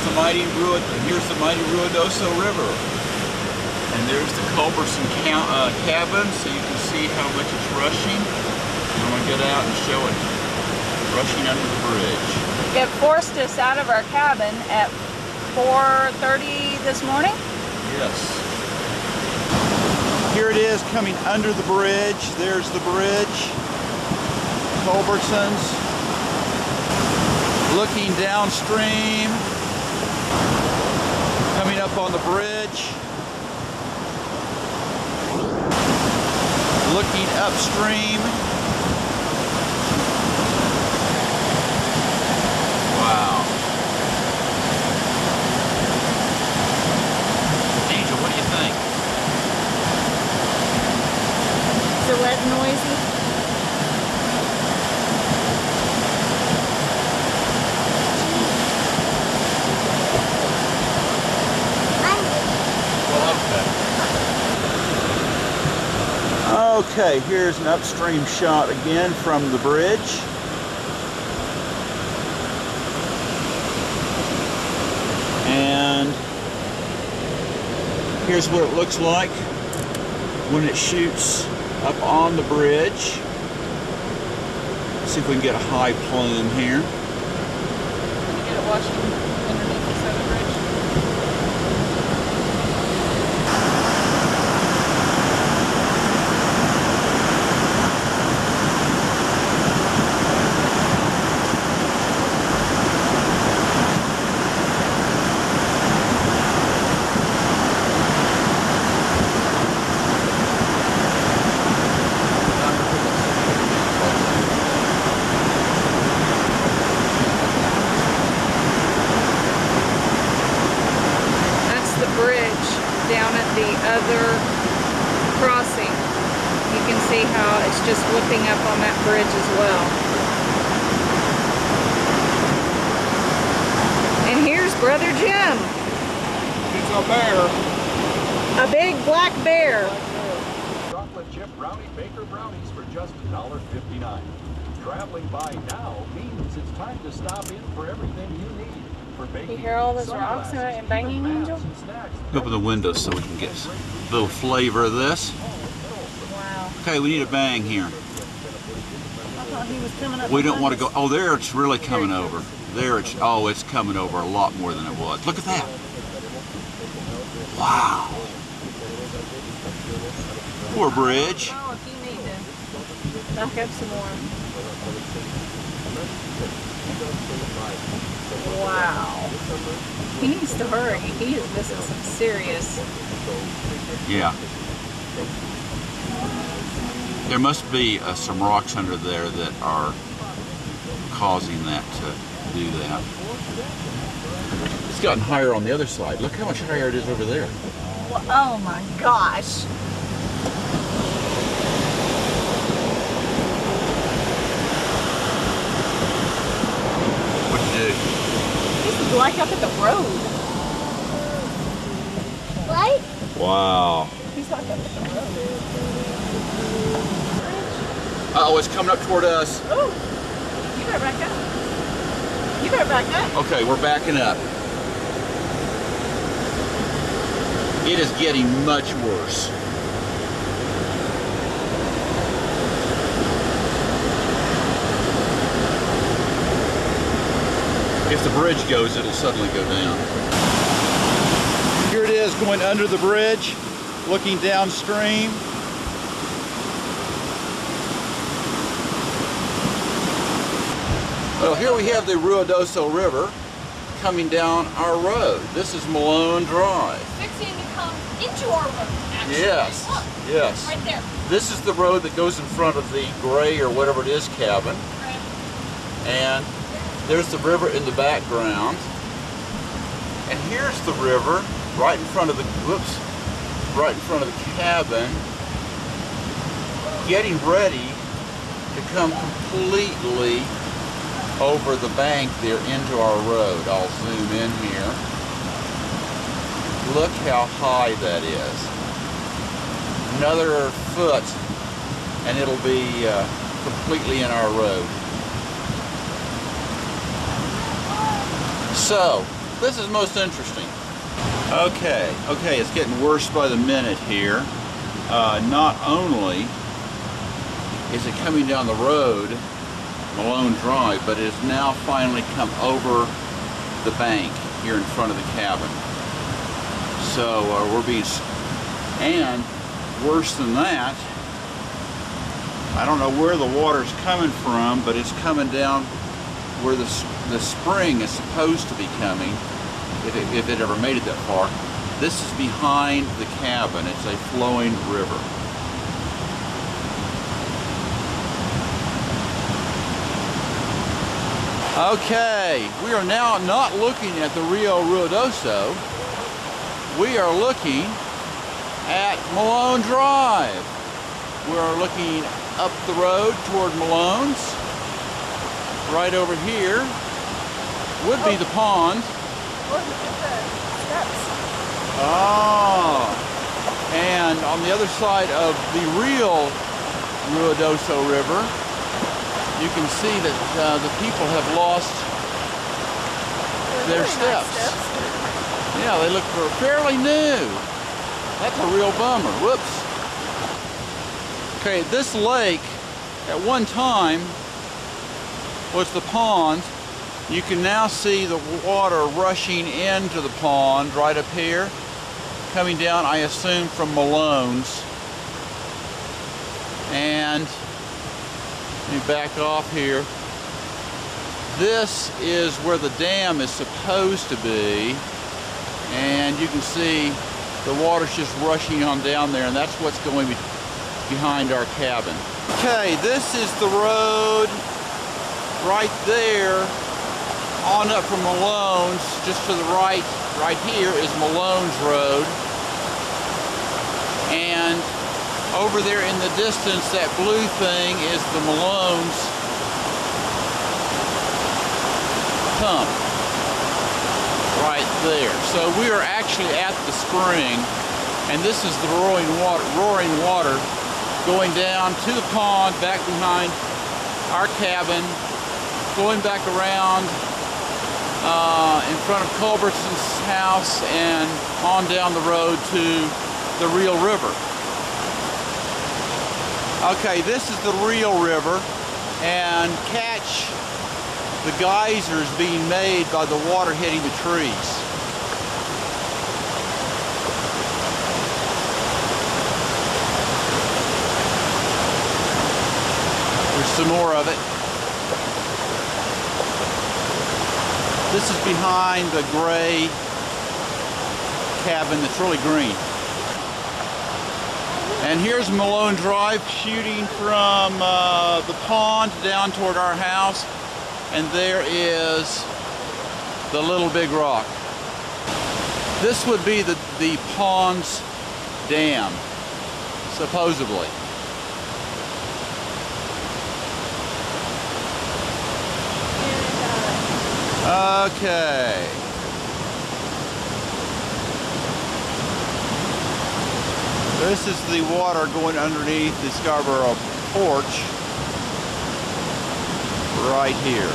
here's the mighty Ruidoso River. And there's the Culberson cabin, so you can see how much it's rushing. I'm going to get out and show it rushing under the bridge. It forced us out of our cabin at 4:30 this morning? Yes. Here it is coming under the bridge. There's the bridge. Culberson's. Looking downstream. Coming up on the bridge. Looking upstream. Wow. Angel, what do you think? Is it wet and noisy? Okay, here's an upstream shot again from the bridge. And here's what it looks like when it shoots up on the bridge. Let's see if we can get a high plume here. Can you get it washing underneath the side of the bridge? Down at the other crossing, you can see how it's just whipping up on that bridge as well. And here's Brother Jim. It's a bear. A big black bear. Chocolate chip brownie baker brownies for just $1.59. Traveling by now means it's time to stop in for everything you need. You hear all those rocks and banging, Angel? Open the window so we can get a little flavor of this. Wow. Okay, we need a bang here. I thought he was coming up. We don't want to go. Oh, there it's really coming over. There it's. Oh, it's coming over a lot more than it was. Look at that. Wow. Poor bridge. Oh, if you need to back up some more. Wow. He needs to hurry. He is missing some serious. Yeah. There must be some rocks under there that are causing that to do that. It's gotten higher on the other side. Look how much higher it is over there. Well, oh my gosh. What'd you do? He's like up at the road. What? Wow. He's like up at the road. Uh-oh, it's coming up toward us. Oh, you better back up. You better back up. Okay, we're backing up. It is getting much worse. If the bridge goes, it'll suddenly go down. Here it is going under the bridge, looking downstream. Well, here we have the Ruidoso River coming down our road. This is Malone Drive. Fixing to come into our road, actually. Yes, Look, yes. right there. This is the road that goes in front of the gray or whatever it is cabin. Right. And there's the river in the background. And here's the river right in front of the, right in front of the cabin, getting ready to come completely over the bank there into our road. I'll zoom in here. Look how high that is. Another foot and it'll be completely in our road. So, this is most interesting. Okay, it's getting worse by the minute here. Not only is it coming down the road, Malone Drive, but it has now finally come over the bank here in front of the cabin. So we're being, and worse than that, I don't know where the water's coming from, but it's coming down where the spring is supposed to be coming, if it ever made it that far. This is behind the cabin. It's a flowing river. Okay, we are now not looking at the Rio Ruidoso. We are looking at Malone Drive. We're looking up the road toward Malone's. Right over here would be the pond. Look at the steps. Oh, and on the other side of the real Ruidoso River, you can see that the people have lost their steps. Yeah, they look fairly new. That's a real bummer. Whoops. Okay, this lake at one time was the pond. You can now see the water rushing into the pond right up here, coming down, I assume, from Malone's. And let me back off here. This is where the dam is supposed to be, and you can see the water's just rushing on down there, and that's what's going behind our cabin. Okay, this is the road right there on up from Malone's. Just to the right here is Malone's Road, and over there in the distance, that blue thing is the Malone's pump right there. So we are actually at the spring, and this is the roaring water going down to the pond, back behind our cabin, going back around in front of Culbertson's house and on down the road to the real river. Okay, this is the real river, and catch the geysers being made by the water hitting the trees. There's some more of it. This is behind the gray cabin that's really green. And here's Malone Drive shooting from the pond down toward our house. And there is the Little Big Rock. This would be the pond's dam, supposedly. Okay. This is the water going underneath the Scarborough porch right here.